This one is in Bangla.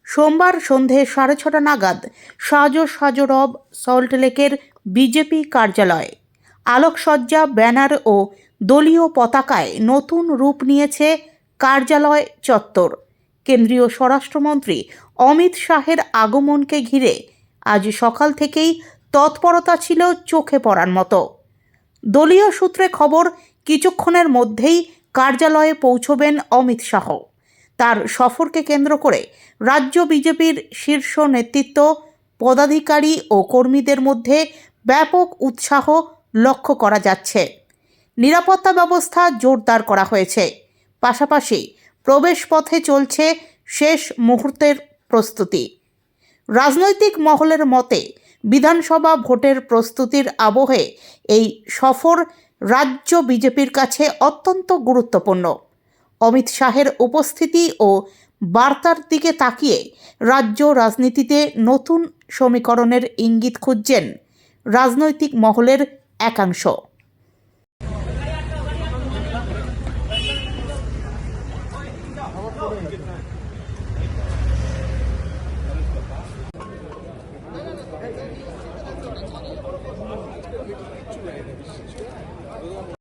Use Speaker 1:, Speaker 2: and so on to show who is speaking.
Speaker 1: সোমবার সন্ধে 6:30 নাগাদ সাজো রব সল্টলেকের বিজেপি কার্যালয়। আলোকসজ্জা, ব্যানার ও দলীয় পতাকায় নতুন রূপ নিয়েছে কার্যালয় চত্বর। কেন্দ্রীয় স্বরাষ্ট্রমন্ত্রী অমিত শাহের আগমনকে ঘিরে আজ সকাল থেকেই তৎপরতা ছিল চোখে পড়ার মতো। দলীয় সূত্রে খবর, কিছুক্ষণের মধ্যেই কার্যালয়ে পৌঁছবেন অমিত শাহ। তার সফরকে কেন্দ্র করে রাজ্য বিজেপির শীর্ষ নেতৃত্ব, পদাধিকারী ও কর্মীদের মধ্যে ব্যাপক উৎসাহ লক্ষ্য করা যাচ্ছে। নিরাপত্তা ব্যবস্থা জোরদার করা হয়েছে। পাশাপাশি প্রবেশ পথে চলছে শেষ মুহূর্তের প্রস্তুতি। রাজনৈতিক মহলের মতে, বিধানসভা ভোটের প্রস্তুতির আবহে এই সফর রাজ্য বিজেপির কাছে অত্যন্ত গুরুত্বপূর্ণ। অমিত শাহের উপস্থিতি ও বার্তার দিকে তাকিয়ে রাজ্য রাজনীতিতে নতুন সমীকরণের ইঙ্গিত খুঁজছেন রাজনৈতিক মহলের একাংশ।